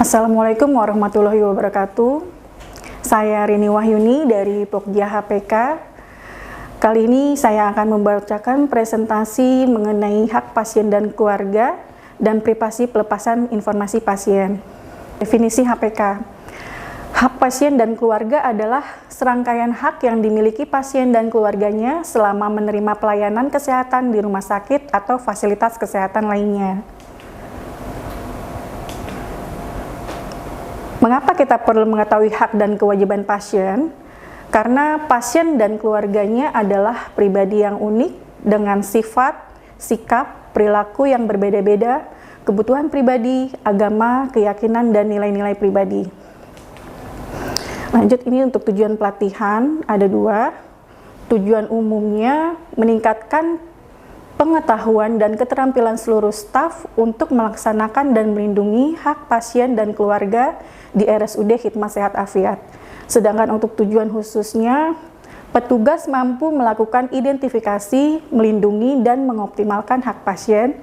Assalamualaikum warahmatullahi wabarakatuh. Saya Rini Wahyuni dari Pokja HPK. Kali ini saya akan membacakan presentasi mengenai hak pasien dan keluarga dan privasi pelepasan informasi pasien. Definisi HPK. Hak pasien dan keluarga adalah serangkaian hak yang dimiliki pasien dan keluarganya selama menerima pelayanan kesehatan di rumah sakit atau fasilitas kesehatan lainnya. Mengapa kita perlu mengetahui hak dan kewajiban pasien? Karena pasien dan keluarganya adalah pribadi yang unik dengan sifat, sikap, perilaku yang berbeda-beda, kebutuhan pribadi, agama, keyakinan, dan nilai-nilai pribadi. Lanjut, ini untuk tujuan pelatihan, ada 2. Tujuan umumnya meningkatkan pengetahuan dan keterampilan seluruh staf untuk melaksanakan dan melindungi hak pasien dan keluarga di RSUD Hikmat Sehat Afiat. Sedangkan untuk tujuan khususnya, petugas mampu melakukan identifikasi, melindungi, dan mengoptimalkan hak pasien.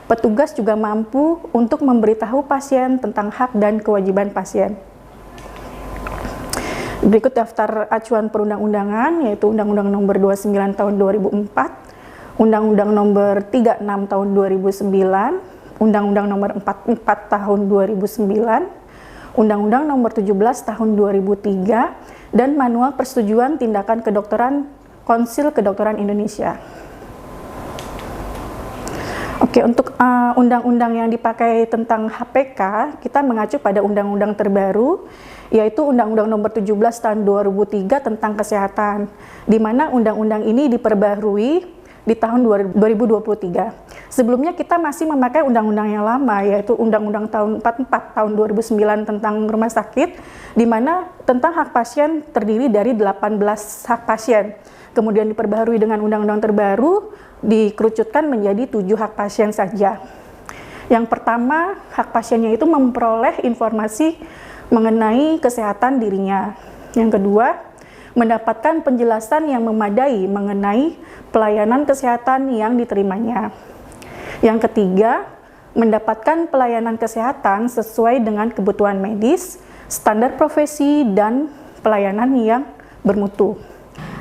Petugas juga mampu untuk memberitahu pasien tentang hak dan kewajiban pasien. Berikut daftar acuan perundang-undangan, yaitu Undang-Undang Nomor 29 Tahun 2004, Undang-Undang Nomor 36 Tahun 2009, Undang-Undang Nomor 44 Tahun 2009, Undang-Undang Nomor 17 Tahun 2003, dan Manual Persetujuan Tindakan Kedokteran Konsil Kedokteran Indonesia. Oke, untuk undang-undang yang dipakai tentang HPK, kita mengacu pada undang-undang terbaru, yaitu Undang-Undang Nomor 17 Tahun 2003 tentang kesehatan, di mana undang-undang ini diperbaharui di tahun 2023. Sebelumnya kita masih memakai undang-undang yang lama, yaitu Undang-Undang tahun 44 tahun 2009 tentang rumah sakit, di mana tentang hak pasien terdiri dari 18 hak pasien. Kemudian diperbaharui dengan undang-undang terbaru, dikerucutkan menjadi 7 hak pasien saja. Yang pertama, hak pasiennya itu memperoleh informasi mengenai kesehatan dirinya. Yang kedua, mendapatkan penjelasan yang memadai mengenai pelayanan kesehatan yang diterimanya. Yang ketiga, mendapatkan pelayanan kesehatan sesuai dengan kebutuhan medis, standar profesi, dan pelayanan yang bermutu.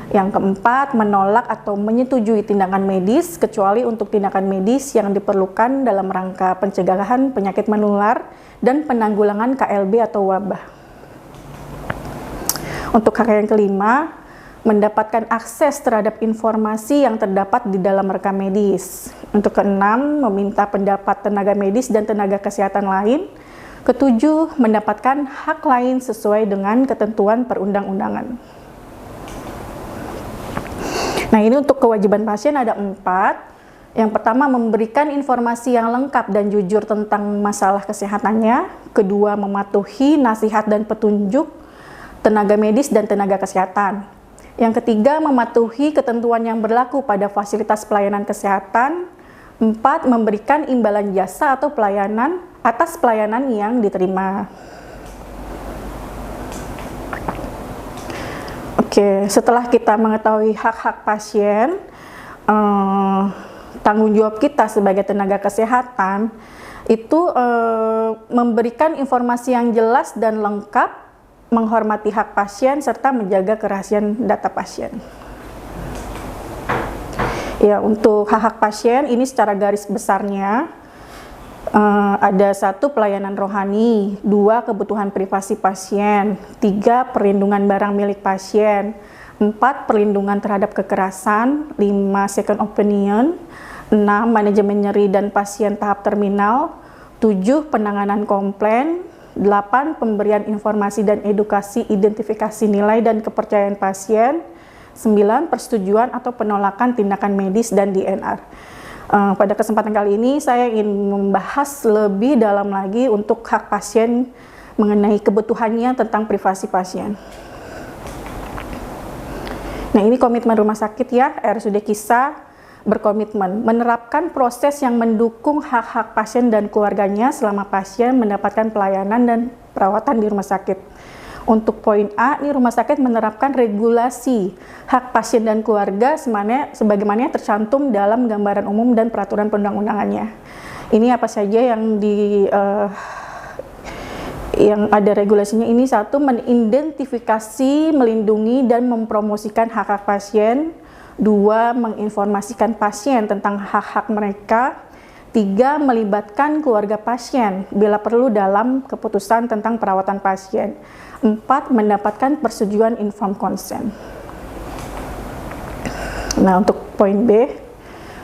Yang keempat, menolak atau menyetujui tindakan medis kecuali untuk tindakan medis yang diperlukan dalam rangka pencegahan penyakit menular dan penanggulangan KLB atau wabah. Untuk hak yang kelima, mendapatkan akses terhadap informasi yang terdapat di dalam rekam medis. Untuk keenam, meminta pendapat tenaga medis dan tenaga kesehatan lain. Ketujuh, mendapatkan hak lain sesuai dengan ketentuan perundang-undangan. Nah, ini untuk kewajiban pasien ada 4. Yang pertama, memberikan informasi yang lengkap dan jujur tentang masalah kesehatannya. Kedua, mematuhi nasihat dan petunjuk tenaga medis dan tenaga kesehatan. Yang ketiga, mematuhi ketentuan yang berlaku pada fasilitas pelayanan kesehatan. 4, memberikan imbalan jasa atau pelayanan atas pelayanan yang diterima. Oke, setelah kita mengetahui hak-hak pasien, tanggung jawab kita sebagai tenaga kesehatan itu memberikan informasi yang jelas dan lengkap, menghormati hak pasien, serta menjaga kerahasiaan data pasien. Ya, untuk hak-hak pasien ini secara garis besarnya ada 1, pelayanan rohani, 2, kebutuhan privasi pasien, 3, perlindungan barang milik pasien, 4, perlindungan terhadap kekerasan, 5, second opinion, 6, manajemen nyeri dan pasien tahap terminal, 7, penanganan komplain, 8, pemberian informasi dan edukasi identifikasi nilai dan kepercayaan pasien, 9, persetujuan atau penolakan tindakan medis dan DNR. Pada kesempatan kali ini saya ingin membahas lebih dalam lagi untuk hak pasien mengenai kebutuhannya tentang privasi pasien. Nah, ini komitmen rumah sakit ya, RSUD Kisah berkomitmen menerapkan proses yang mendukung hak-hak pasien dan keluarganya selama pasien mendapatkan pelayanan dan perawatan di rumah sakit. Untuk poin A, ini rumah sakit menerapkan regulasi hak pasien dan keluarga sebagaimana tercantum dalam gambaran umum dan peraturan perundang-undangannya. Ini apa saja yang yang ada regulasinya ini, satu, mengidentifikasi, melindungi, dan mempromosikan hak-hak pasien. Dua, menginformasikan pasien tentang hak-hak mereka. Tiga, melibatkan keluarga pasien bila perlu dalam keputusan tentang perawatan pasien. Empat, mendapatkan persetujuan informed consent. Nah, untuk poin B,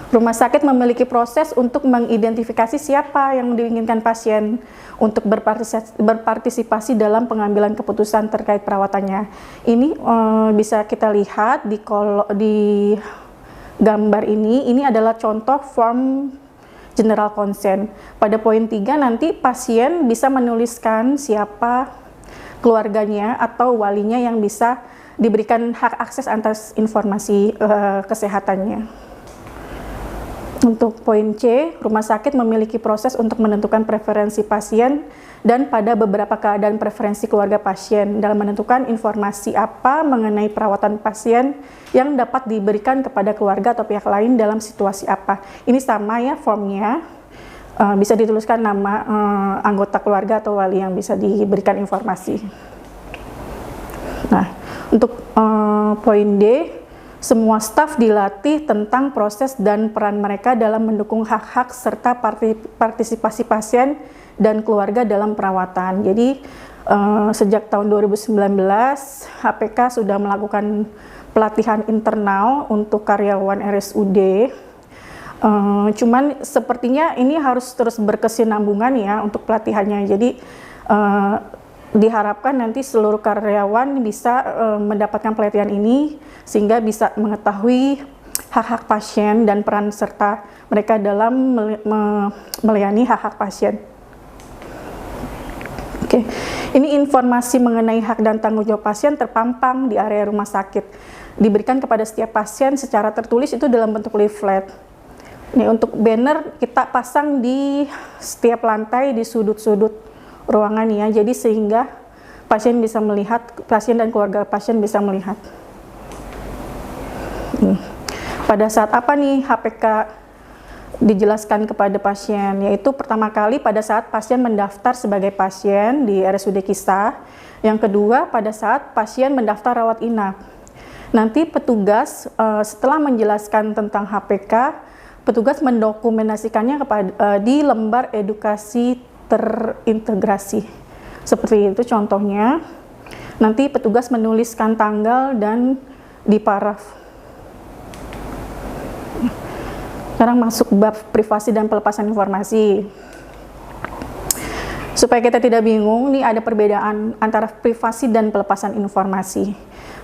rumah sakit memiliki proses untuk mengidentifikasi siapa yang diinginkan pasien untuk berpartisipasi dalam pengambilan keputusan terkait perawatannya. Ini bisa kita lihat di gambar ini adalah contoh form general consent. Pada poin 3 nanti pasien bisa menuliskan siapa keluarganya atau walinya yang bisa diberikan hak akses atas informasi kesehatannya. Untuk poin C, rumah sakit memiliki proses untuk menentukan preferensi pasien dan pada beberapa keadaan preferensi keluarga pasien dalam menentukan informasi apa mengenai perawatan pasien yang dapat diberikan kepada keluarga atau pihak lain dalam situasi apa. Ini sama ya formnya, bisa dituliskan nama anggota keluarga atau wali yang bisa diberikan informasi. Nah, untuk poin D, semua staf dilatih tentang proses dan peran mereka dalam mendukung hak-hak serta partisipasi pasien dan keluarga dalam perawatan. Jadi sejak tahun 2019 HPK sudah melakukan pelatihan internal untuk karyawan RSUD. Cuman sepertinya ini harus terus berkesinambungan ya untuk pelatihannya. Jadi diharapkan nanti seluruh karyawan bisa mendapatkan pelatihan ini sehingga bisa mengetahui hak-hak pasien dan peran serta mereka dalam melayani hak-hak pasien. Oke, ini informasi mengenai hak dan tanggung jawab pasien terpampang di area rumah sakit. Diberikan kepada setiap pasien secara tertulis itu dalam bentuk leaflet. Ini untuk banner kita pasang di setiap lantai di sudut-sudut ruangan ya, jadi sehingga pasien bisa melihat, pasien dan keluarga pasien bisa melihat. Pada saat apa nih HPK dijelaskan kepada pasien? Yaitu pertama kali pada saat pasien mendaftar sebagai pasien di RSUD Kisah. Yang kedua pada saat pasien mendaftar rawat inap. Nanti petugas setelah menjelaskan tentang HPK, petugas mendokumentasikannya di lembar edukasi terintegrasi. Seperti itu contohnya. Nanti petugas menuliskan tanggal dan di paraf. Sekarang masuk bab privasi dan pelepasan informasi. Supaya kita tidak bingung, nih ada perbedaan antara privasi dan pelepasan informasi.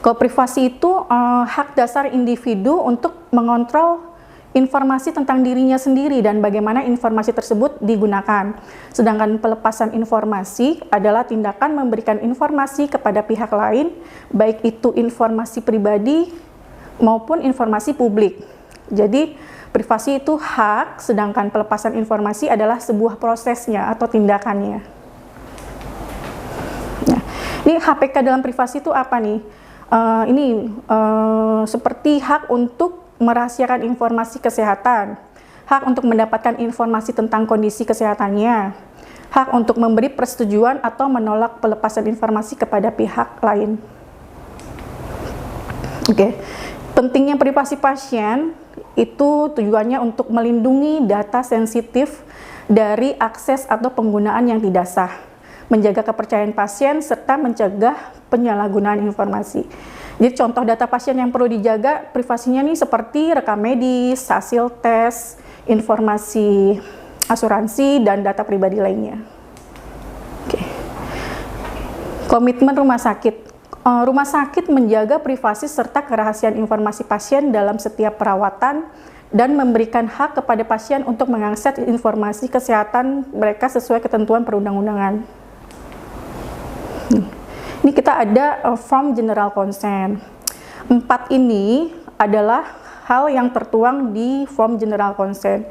Kalau privasi itu hak dasar individu untuk mengontrol informasi tentang dirinya sendiri dan bagaimana informasi tersebut digunakan. Sedangkan pelepasan informasi adalah tindakan memberikan informasi kepada pihak lain, baik itu informasi pribadi maupun informasi publik. Jadi privasi itu hak, sedangkan pelepasan informasi adalah sebuah prosesnya atau tindakannya. Nah, ini HPK dalam privasi itu apa nih? Seperti hak untuk merahasiakan informasi kesehatan, hak untuk mendapatkan informasi tentang kondisi kesehatannya, hak untuk memberi persetujuan atau menolak pelepasan informasi kepada pihak lain. Oke, pentingnya privasi pasien itu tujuannya untuk melindungi data sensitif dari akses atau penggunaan yang tidak sah, menjaga kepercayaan pasien, serta mencegah penyalahgunaan informasi. Jadi contoh data pasien yang perlu dijaga privasinya nih seperti rekam medis, hasil tes, informasi asuransi, dan data pribadi lainnya. Oke. Komitmen rumah sakit. Rumah sakit menjaga privasi serta kerahasiaan informasi pasien dalam setiap perawatan dan memberikan hak kepada pasien untuk mengakses informasi kesehatan mereka sesuai ketentuan perundang-undangan. Ini kita ada form general consent. 4 ini adalah hal yang tertuang di form general consent.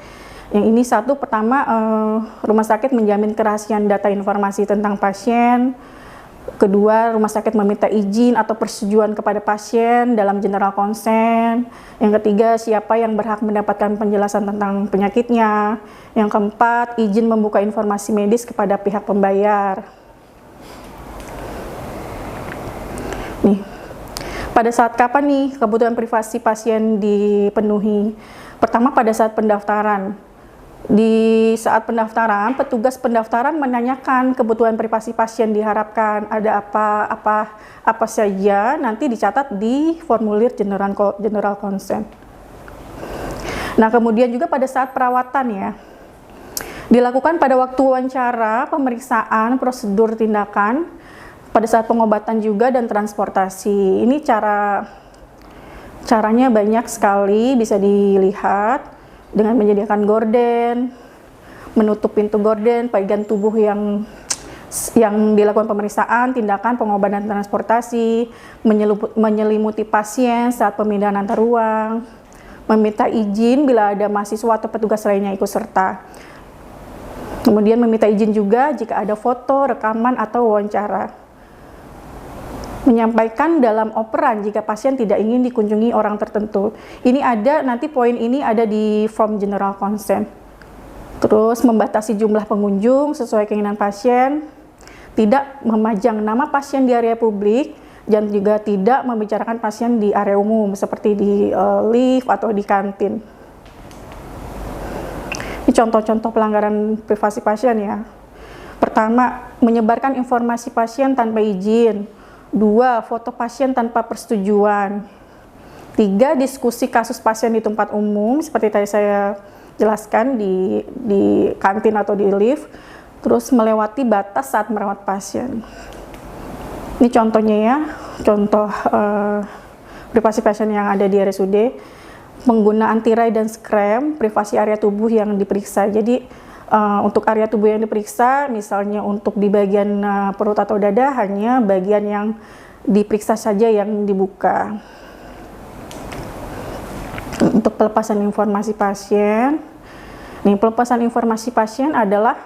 Yang ini satu, pertama rumah sakit menjamin kerahasiaan data informasi tentang pasien. Kedua, rumah sakit meminta izin atau persetujuan kepada pasien dalam general consent. Yang ketiga, siapa yang berhak mendapatkan penjelasan tentang penyakitnya. Yang keempat, izin membuka informasi medis kepada pihak pembayar. Pada saat kapan nih kebutuhan privasi pasien dipenuhi? Pertama, pada saat pendaftaran. Di saat pendaftaran, petugas pendaftaran menanyakan kebutuhan privasi pasien diharapkan ada apa saja, nanti dicatat di formulir general consent. Nah, kemudian juga pada saat perawatan ya, dilakukan pada waktu wawancara, pemeriksaan, prosedur tindakan, pada saat pengobatan juga dan transportasi. Ini caranya banyak sekali, bisa dilihat dengan menyediakan gorden, menutup pintu gorden, bagian tubuh yang dilakukan pemeriksaan, tindakan, pengobatan, transportasi, menyelimuti pasien saat pemindahan antar ruang, meminta izin bila ada mahasiswa atau petugas lainnya ikut serta. Kemudian meminta izin juga jika ada foto, rekaman, atau wawancara. Menyampaikan dalam operan jika pasien tidak ingin dikunjungi orang tertentu. Ini ada, nanti poin ini ada di form general consent. Terus membatasi jumlah pengunjung sesuai keinginan pasien, tidak memajang nama pasien di area publik, dan juga tidak membicarakan pasien di area umum seperti di lift atau di kantin. Ini contoh-contoh pelanggaran privasi pasien ya. Pertama, menyebarkan informasi pasien tanpa izin. 2. Foto pasien tanpa persetujuan. 3. Diskusi kasus pasien di tempat umum, seperti tadi saya jelaskan di kantin atau di lift. Terus melewati batas saat merawat pasien. Ini contohnya ya, contoh privasi pasien yang ada di RSUD. Penggunaan tirai dan skrem, privasi area tubuh yang diperiksa. Jadi untuk area tubuh yang diperiksa, misalnya untuk di bagian perut atau dada, hanya bagian yang diperiksa saja yang dibuka. Untuk pelepasan informasi pasien, pelepasan informasi pasien adalah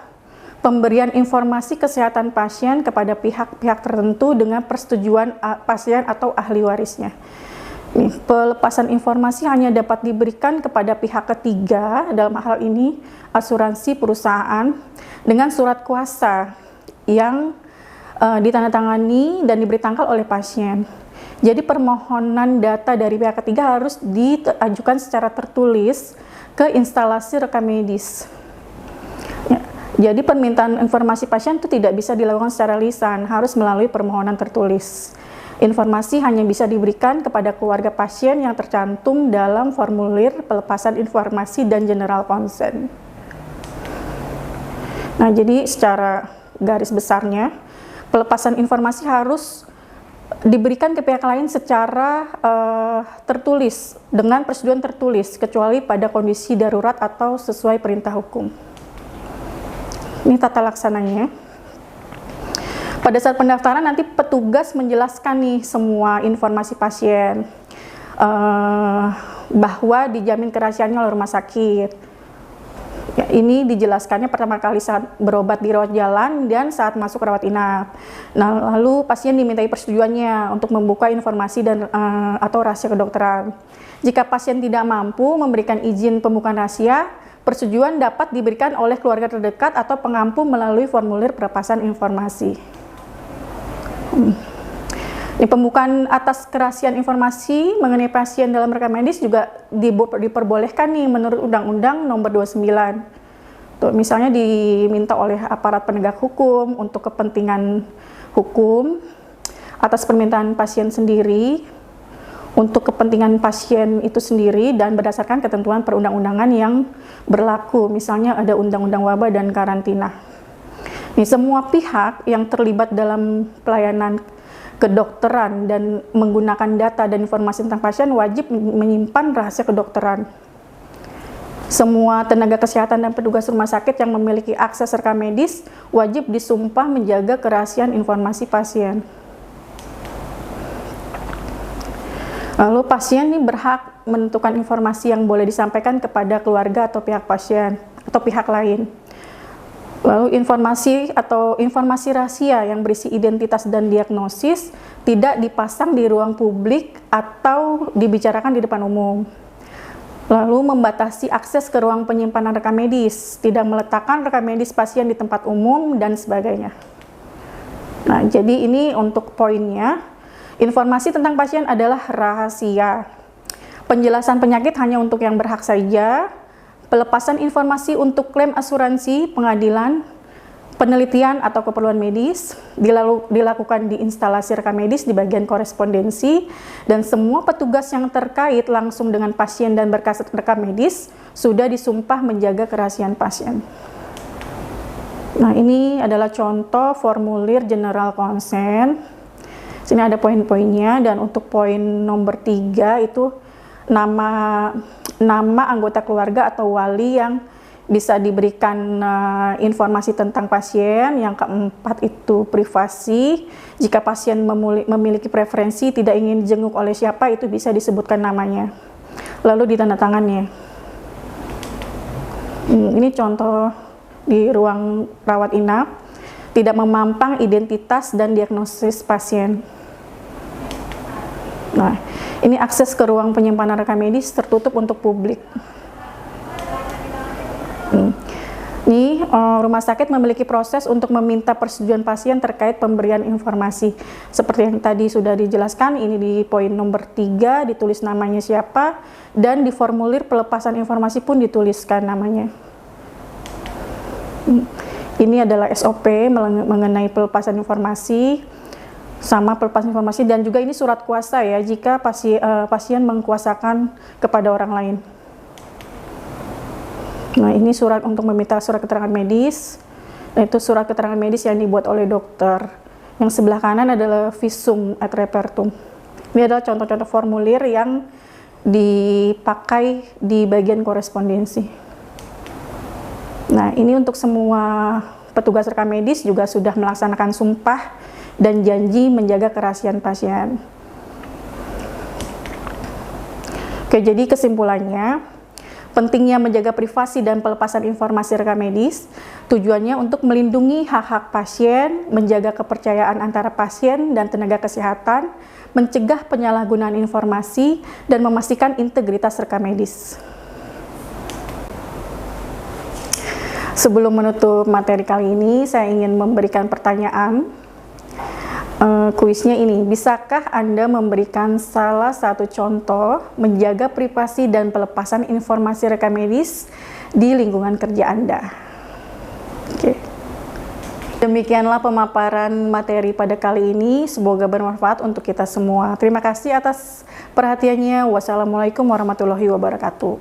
pemberian informasi kesehatan pasien kepada pihak-pihak tertentu dengan persetujuan pasien atau ahli warisnya. Pelepasan informasi hanya dapat diberikan kepada pihak ketiga, dalam hal ini asuransi perusahaan, dengan surat kuasa yang ditandatangani dan diberi tanggal oleh pasien. Jadi permohonan data dari pihak ketiga harus diajukan secara tertulis ke instalasi rekam medis. Jadi permintaan informasi pasien itu tidak bisa dilakukan secara lisan, harus melalui permohonan tertulis. Informasi hanya bisa diberikan kepada keluarga pasien yang tercantum dalam formulir pelepasan informasi dan general consent. Nah, jadi secara garis besarnya, pelepasan informasi harus diberikan ke pihak lain secara tertulis, dengan persetujuan tertulis, kecuali pada kondisi darurat atau sesuai perintah hukum. Ini tata laksananya. Pada saat pendaftaran nanti petugas menjelaskan nih semua informasi pasien, bahwa dijamin kerahasiaannya oleh rumah sakit. Ya, ini dijelaskannya pertama kali saat berobat di rawat jalan dan saat masuk rawat inap. Nah, lalu pasien dimintai persetujuannya untuk membuka informasi dan atau rahasia kedokteran. Jika pasien tidak mampu memberikan izin pembukaan rahasia, persetujuan dapat diberikan oleh keluarga terdekat atau pengampu melalui formulir pelepasan informasi. Ini pembukaan atas kerahasiaan informasi mengenai pasien dalam rekam medis juga diperbolehkan nih menurut Undang-Undang Nomor 29. Tuh, misalnya diminta oleh aparat penegak hukum untuk kepentingan hukum atas permintaan pasien sendiri, untuk kepentingan pasien itu sendiri dan berdasarkan ketentuan perundang-undangan yang berlaku. Misalnya ada Undang-Undang Wabah dan Karantina. Ini semua pihak yang terlibat dalam pelayanan kedokteran dan menggunakan data dan informasi tentang pasien wajib menyimpan rahasia kedokteran. Semua tenaga kesehatan dan petugas rumah sakit yang memiliki akses rekam medis wajib disumpah menjaga kerahasiaan informasi pasien. Lalu pasien ini berhak menentukan informasi yang boleh disampaikan kepada keluarga atau pihak pasien atau pihak lain. Lalu informasi rahasia yang berisi identitas dan diagnosis tidak dipasang di ruang publik atau dibicarakan di depan umum. Lalu membatasi akses ke ruang penyimpanan rekam medis, tidak meletakkan rekam medis pasien di tempat umum dan sebagainya. Nah, jadi ini untuk poinnya. Informasi tentang pasien adalah rahasia. Penjelasan penyakit hanya untuk yang berhak saja. Pelepasan informasi untuk klaim asuransi, pengadilan, penelitian atau keperluan medis dilakukan di instalasi rekam medis di bagian korespondensi, dan semua petugas yang terkait langsung dengan pasien dan berkas rekam medis sudah disumpah menjaga kerahasiaan pasien. Nah, ini adalah contoh formulir general consent. Sini ada poin-poinnya, dan untuk poin nomor 3 itu nama anggota keluarga atau wali yang bisa diberikan informasi tentang pasien. Yang keempat itu privasi. Jika pasien memiliki preferensi tidak ingin dijenguk oleh siapa, itu bisa disebutkan namanya. Lalu ditandatangannya. Ini contoh di ruang rawat inap. Tidak memampang identitas dan diagnosis pasien. Nah, ini akses ke ruang penyimpanan rekam medis tertutup untuk publik. Ini rumah sakit memiliki proses untuk meminta persetujuan pasien terkait pemberian informasi. Seperti yang tadi sudah dijelaskan, ini di poin nomor 3 ditulis namanya siapa, dan di formulir pelepasan informasi pun dituliskan namanya. Ini adalah SOP mengenai pelepasan informasi, sama pelepasan informasi, dan juga ini surat kuasa ya, jika pasien mengkuasakan kepada orang lain. Nah, ini surat untuk meminta surat keterangan medis, yaitu surat keterangan medis yang dibuat oleh dokter. Yang sebelah kanan adalah visum et repertum. Ini adalah contoh-contoh formulir yang dipakai di bagian korespondensi. Nah, ini untuk semua petugas rekam medis juga sudah melaksanakan sumpah dan janji menjaga kerahasiaan pasien. Oke, jadi kesimpulannya, pentingnya menjaga privasi dan pelepasan informasi rekam medis, tujuannya untuk melindungi hak-hak pasien, menjaga kepercayaan antara pasien dan tenaga kesehatan, mencegah penyalahgunaan informasi, dan memastikan integritas rekam medis. Sebelum menutup materi kali ini, saya ingin memberikan pertanyaan. Kuisnya ini, bisakah Anda memberikan salah satu contoh menjaga privasi dan pelepasan informasi rekam medis di lingkungan kerja Anda? Oke. Demikianlah pemaparan materi pada kali ini, semoga bermanfaat untuk kita semua. Terima kasih atas perhatiannya. Wassalamualaikum warahmatullahi wabarakatuh.